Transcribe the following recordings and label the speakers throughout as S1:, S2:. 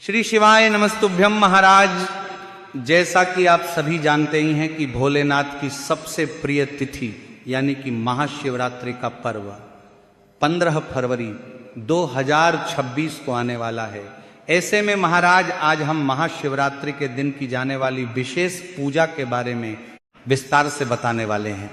S1: श्री शिवाय नमस्तुभ्यम महाराज। जैसा कि आप सभी जानते ही हैं कि भोलेनाथ की सबसे प्रिय तिथि यानी कि महाशिवरात्रि का पर्व 15 फरवरी 2026 को आने वाला है। ऐसे में महाराज आज हम महाशिवरात्रि के दिन की जाने वाली विशेष पूजा के बारे में विस्तार से बताने वाले हैं।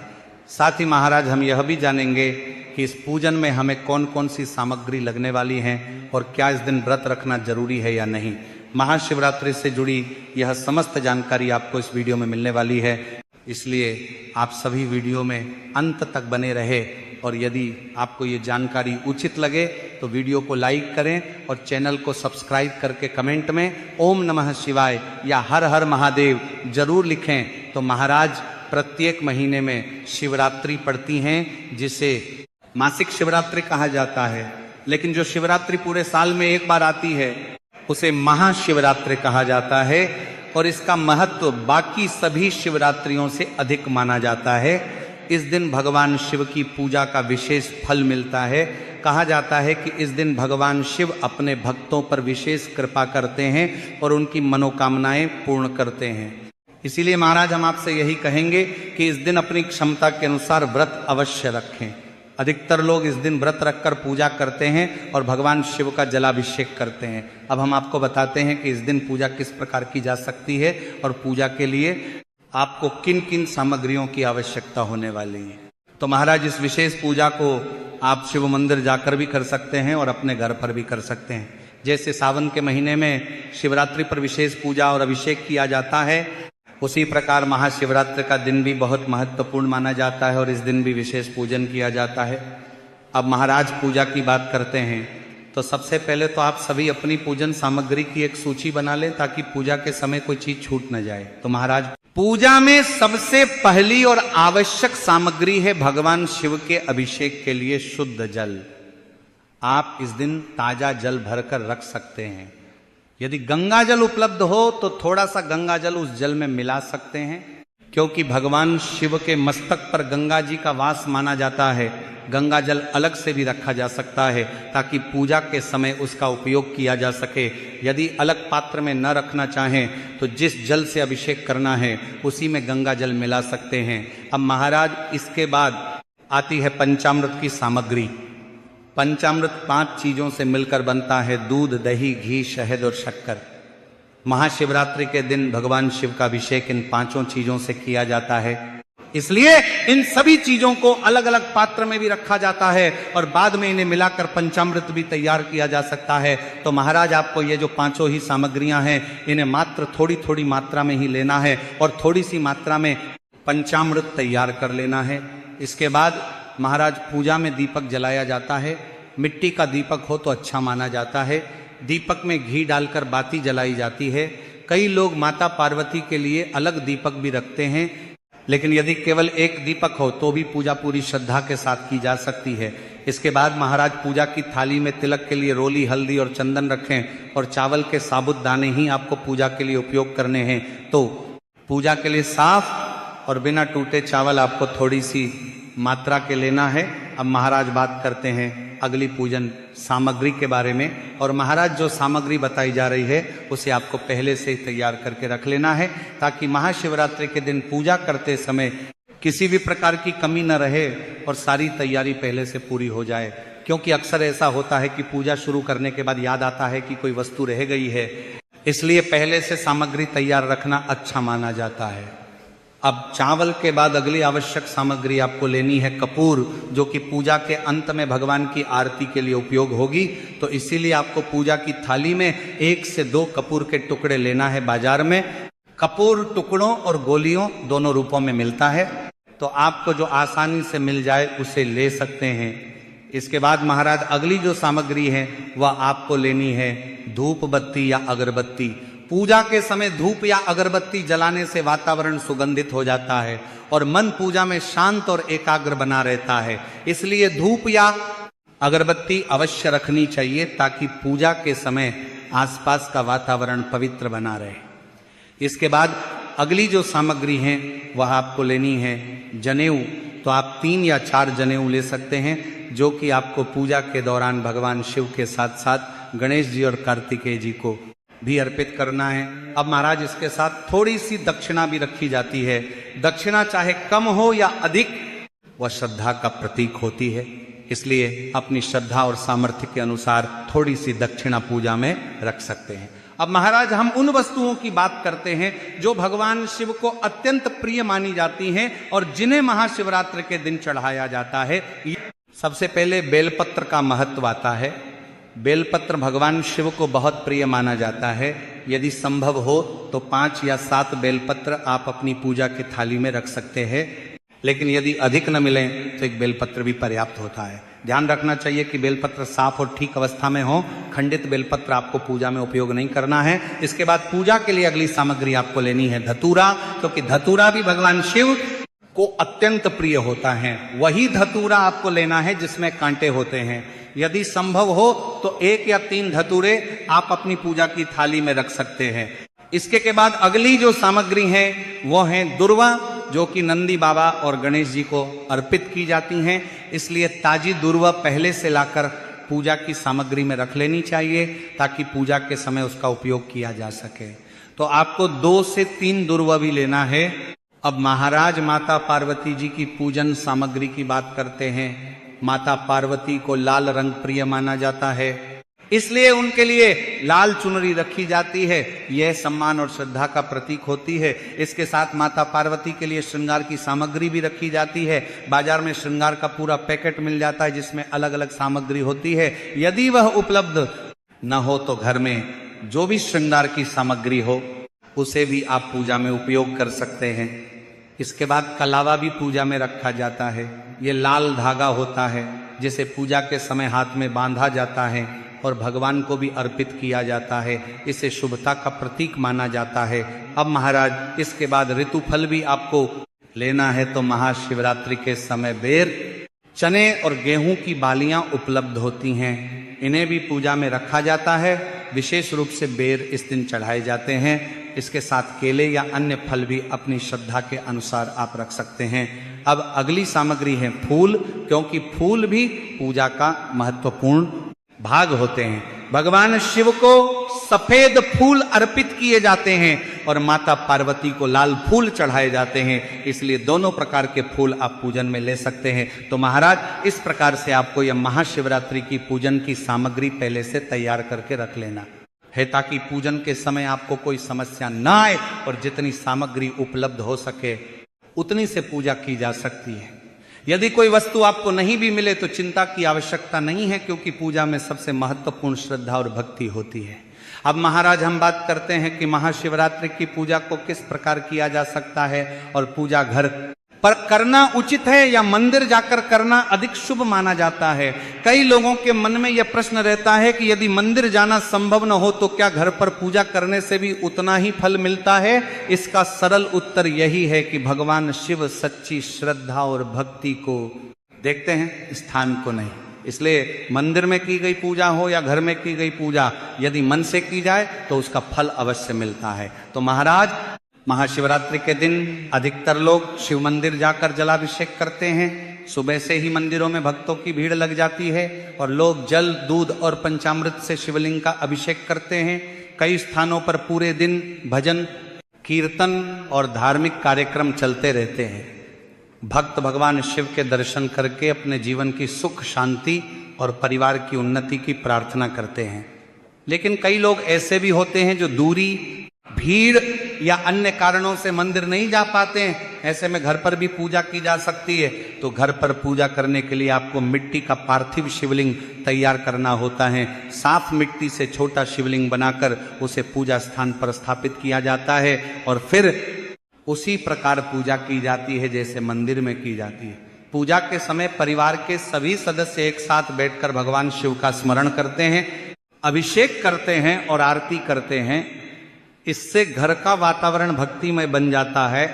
S1: साथ ही महाराज हम यह भी जानेंगे कि इस पूजन में हमें कौन कौन सी सामग्री लगने वाली हैं और क्या इस दिन व्रत रखना जरूरी है या नहीं। महाशिवरात्रि से जुड़ी यह समस्त जानकारी आपको इस वीडियो में मिलने वाली है, इसलिए आप सभी वीडियो में अंत तक बने रहे। और यदि आपको ये जानकारी उचित लगे तो वीडियो को लाइक करें और चैनल को सब्सक्राइब करके कमेंट में ओम नमः शिवाय या हर हर महादेव जरूर लिखें। तो महाराज प्रत्येक महीने में शिवरात्रि पड़ती हैं, जिसे मासिक शिवरात्रि कहा जाता है, लेकिन जो शिवरात्रि पूरे साल में एक बार आती है उसे महाशिवरात्रि कहा जाता है। और इसका महत्व बाकी सभी शिवरात्रियों से अधिक माना जाता है। इस दिन भगवान शिव की पूजा का विशेष फल मिलता है। कहा जाता है कि इस दिन भगवान शिव अपने भक्तों पर विशेष कृपा करते हैं और उनकी मनोकामनाएं पूर्ण करते हैं। इसीलिए महाराज हम आपसे यही कहेंगे कि इस दिन अपनी क्षमता के अनुसार व्रत अवश्य रखें। अधिकतर लोग इस दिन व्रत रखकर पूजा करते हैं और भगवान शिव का जलाभिषेक करते हैं। अब हम आपको बताते हैं कि इस दिन पूजा किस प्रकार की जा सकती है और पूजा के लिए आपको किन किन सामग्रियों की आवश्यकता होने वाली है। तो महाराज इस विशेष पूजा को आप शिव मंदिर जाकर भी कर सकते हैं और अपने घर पर भी कर सकते हैं। जैसे सावन के महीने में शिवरात्रि पर विशेष पूजा और अभिषेक किया जाता है, उसी प्रकार महाशिवरात्रि का दिन भी बहुत महत्वपूर्ण माना जाता है और इस दिन भी विशेष पूजन किया जाता है। अब महाराज पूजा की बात करते हैं तो सबसे पहले तो आप सभी अपनी पूजन सामग्री की एक सूची बना लें ताकि पूजा के समय कोई चीज छूट न जाए। तो महाराज पूजा में सबसे पहली और आवश्यक सामग्री है भगवान शिव के अभिषेक के लिए शुद्ध जल। आप इस दिन ताजा जल भरकर रख सकते हैं। यदि गंगा जल उपलब्ध हो तो थोड़ा सा गंगा जल उस जल में मिला सकते हैं, क्योंकि भगवान शिव के मस्तक पर गंगा जी का वास माना जाता है। गंगा जल अलग से भी रखा जा सकता है ताकि पूजा के समय उसका उपयोग किया जा सके। यदि अलग पात्र में न रखना चाहें तो जिस जल से अभिषेक करना है उसी में गंगा जल मिला सकते हैं। अब महाराज इसके बाद आती है पंचामृत की सामग्री। पंचामृत 5 चीजों से मिलकर बनता है: दूध, दही, घी, शहद और शक्कर। महाशिवरात्रि के दिन भगवान शिव का अभिषेक इन 5 चीजों से किया जाता है, इसलिए इन सभी चीजों को अलग अलग पात्र में भी रखा जाता है और बाद में इन्हें मिलाकर पंचामृत भी तैयार किया जा सकता है। तो महाराज आपको ये जो 5 ही सामग्रियां हैं इन्हें मात्र थोड़ी थोड़ी मात्रा में ही लेना है और थोड़ी सी मात्रा में पंचामृत तैयार कर लेना है। इसके बाद महाराज पूजा में दीपक जलाया जाता है। मिट्टी का दीपक हो तो अच्छा माना जाता है। दीपक में घी डालकर बाती जलाई जाती है। कई लोग माता पार्वती के लिए अलग दीपक भी रखते हैं, लेकिन यदि केवल एक दीपक हो तो भी पूजा पूरी श्रद्धा के साथ की जा सकती है। इसके बाद महाराज पूजा की थाली में तिलक के लिए रोली, हल्दी और चंदन रखें और चावल के साबुत दाने ही आपको पूजा के लिए उपयोग करने हैं। तो पूजा के लिए साफ और बिना टूटे चावल आपको थोड़ी सी मात्रा के लेना है। अब महाराज बात करते हैं अगली पूजन सामग्री के बारे में। और महाराज जो सामग्री बताई जा रही है उसे आपको पहले से ही तैयार करके रख लेना है ताकि महाशिवरात्रि के दिन पूजा करते समय किसी भी प्रकार की कमी न रहे और सारी तैयारी पहले से पूरी हो जाए। क्योंकि अक्सर ऐसा होता है कि पूजा शुरू करने के बाद याद आता है कि कोई वस्तु रह गई है, इसलिए पहले से सामग्री तैयार रखना अच्छा माना जाता है। अब चावल के बाद अगली आवश्यक सामग्री आपको लेनी है कपूर, जो कि पूजा के अंत में भगवान की आरती के लिए उपयोग होगी। तो इसीलिए आपको पूजा की थाली में 1 से 2 कपूर के टुकड़े लेना है। बाजार में कपूर टुकड़ों और गोलियों दोनों रूपों में मिलता है, तो आपको जो आसानी से मिल जाए उसे ले सकते हैं। इसके बाद महाराज अगली जो सामग्री है वह आपको लेनी है धूप बत्ती या अगरबत्ती। पूजा के समय धूप या अगरबत्ती जलाने से वातावरण सुगंधित हो जाता है और मन पूजा में शांत और एकाग्र बना रहता है। इसलिए धूप या अगरबत्ती अवश्य रखनी चाहिए ताकि पूजा के समय आसपास का वातावरण पवित्र बना रहे। इसके बाद अगली जो सामग्री है वह आपको लेनी है जनेऊ। तो आप 3 या 4 जनेऊ ले सकते हैं, जो कि आपको पूजा के दौरान भगवान शिव के साथ साथ गणेश जी और कार्तिकेय जी को भी अर्पित करना है। अब महाराज इसके साथ थोड़ी सी दक्षिणा भी रखी जाती है। दक्षिणा चाहे कम हो या अधिक, वह श्रद्धा का प्रतीक होती है, इसलिए अपनी श्रद्धा और सामर्थ्य के अनुसार थोड़ी सी दक्षिणा पूजा में रख सकते हैं। अब महाराज हम उन वस्तुओं की बात करते हैं जो भगवान शिव को अत्यंत प्रिय मानी जाती हैं और जिन्हें महाशिवरात्रि के दिन चढ़ाया जाता है। सबसे पहले बेलपत्र का महत्व आता है। बेलपत्र भगवान शिव को बहुत प्रिय माना जाता है। यदि संभव हो तो 5 या 7 बेलपत्र आप अपनी पूजा की थाली में रख सकते हैं, लेकिन यदि अधिक न मिले तो एक बेलपत्र भी पर्याप्त होता है। ध्यान रखना चाहिए कि बेलपत्र साफ और ठीक अवस्था में हो। खंडित बेलपत्र आपको पूजा में उपयोग नहीं करना है। इसके बाद पूजा के लिए अगली सामग्री आपको लेनी है धतूरा, क्योंकि धतूरा भी भगवान शिव को अत्यंत प्रिय होता है। वही धतूरा आपको लेना है जिसमें कांटे होते हैं। यदि संभव हो तो 1 या 3 धतूरे आप अपनी पूजा की थाली में रख सकते हैं। इसके के बाद अगली जो सामग्री है वो है दुर्वा, जो कि नंदी बाबा और गणेश जी को अर्पित की जाती हैं। इसलिए ताजी दुर्वा पहले से लाकर पूजा की सामग्री में रख लेनी चाहिए ताकि पूजा के समय उसका उपयोग किया जा सके। तो आपको 2 से 3 दुर्वा भी लेना है। अब महाराज माता पार्वती जी की पूजन सामग्री की बात करते हैं। माता पार्वती को लाल रंग प्रिय माना जाता है, इसलिए उनके लिए लाल चुनरी रखी जाती है। यह सम्मान और श्रद्धा का प्रतीक होती है। इसके साथ माता पार्वती के लिए श्रृंगार की सामग्री भी रखी जाती है। बाजार में श्रृंगार का पूरा पैकेट मिल जाता है जिसमें अलग अलग सामग्री होती है। यदि वह उपलब्ध न हो तो घर में जो भी श्रृंगार की सामग्री हो उसे भी आप पूजा में उपयोग कर सकते हैं। इसके बाद कलावा भी पूजा में रखा जाता है। ये लाल धागा होता है जिसे पूजा के समय हाथ में बांधा जाता है और भगवान को भी अर्पित किया जाता है। इसे शुभता का प्रतीक माना जाता है। अब महाराज इसके बाद ऋतुफल भी आपको लेना है। तो महाशिवरात्रि के समय बेर, चने और गेहूं की बालियां उपलब्ध होती हैं। इन्हें भी पूजा में रखा जाता है। विशेष रूप से बेर इस दिन चढ़ाए जाते हैं। इसके साथ केले या अन्य फल भी अपनी श्रद्धा के अनुसार आप रख सकते हैं। अब अगली सामग्री है फूल, क्योंकि फूल भी पूजा का महत्वपूर्ण भाग होते हैं। भगवान शिव को सफेद फूल अर्पित किए जाते हैं और माता पार्वती को लाल फूल चढ़ाए जाते हैं। इसलिए दोनों प्रकार के फूल आप पूजन में ले सकते हैं। तो महाराज इस प्रकार से आपको यह महाशिवरात्रि की पूजन की सामग्री पहले से तैयार करके रख लेना है, ताकि पूजन के समय आपको कोई समस्या ना आए और जितनी सामग्री उपलब्ध हो सके उतनी से पूजा की जा सकती है। यदि कोई वस्तु आपको नहीं भी मिले तो चिंता की आवश्यकता नहीं है, क्योंकि पूजा में सबसे महत्वपूर्ण श्रद्धा और भक्ति होती है। अब महाराज हम बात करते हैं कि महाशिवरात्रि की पूजा को किस प्रकार किया जा सकता है और पूजा घर पर करना उचित है या मंदिर जाकर करना अधिक शुभ माना जाता है। कई लोगों के मन में यह प्रश्न रहता है कि यदि मंदिर जाना संभव न हो तो क्या घर पर पूजा करने से भी उतना ही फल मिलता है? इसका सरल उत्तर यही है कि भगवान शिव सच्ची श्रद्धा और भक्ति को देखते हैं, स्थान को नहीं। इसलिए मंदिर में की गई पूजा हो या घर में की गई पूजा, यदि मन से की जाए तो उसका फल अवश्य मिलता है। तो महाराज महाशिवरात्रि के दिन अधिकतर लोग शिव मंदिर जाकर जलाभिषेक करते हैं। सुबह से ही मंदिरों में भक्तों की भीड़ लग जाती है और लोग जल, दूध और पंचामृत से शिवलिंग का अभिषेक करते हैं। कई स्थानों पर पूरे दिन भजन, कीर्तन और धार्मिक कार्यक्रम चलते रहते हैं। भक्त भगवान शिव के दर्शन करके अपने जीवन की सुख, शांति और परिवार की उन्नति की प्रार्थना करते हैं। लेकिन कई लोग ऐसे भी होते हैं जो दूरी, भीड़ या अन्य कारणों से मंदिर नहीं जा पाते हैं। ऐसे में घर पर भी पूजा की जा सकती है। तो घर पर पूजा करने के लिए आपको मिट्टी का पार्थिव शिवलिंग तैयार करना होता है। साफ मिट्टी से छोटा शिवलिंग बनाकर उसे पूजा स्थान पर स्थापित किया जाता है और फिर उसी प्रकार पूजा की जाती है जैसे मंदिर में की जाती है। पूजा के समय परिवार के सभी सदस्य एक साथ बैठकर भगवान शिव का स्मरण करते हैं, अभिषेक करते हैं और आरती करते हैं। इससे घर का वातावरण भक्तिमय बन जाता है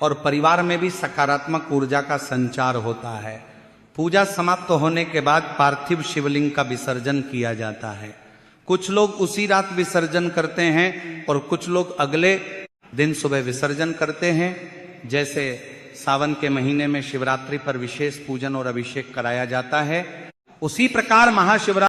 S1: और परिवार में भी सकारात्मक ऊर्जा का संचार होता है। पूजा समाप्त होने के बाद पार्थिव शिवलिंग का विसर्जन किया जाता है। कुछ लोग उसी रात विसर्जन करते हैं और कुछ लोग अगले दिन सुबह विसर्जन करते हैं। जैसे सावन के महीने में शिवरात्रि पर विशेष पूजन और अभिषेक कराया जाता है, उसी प्रकार महाशिवरात्रि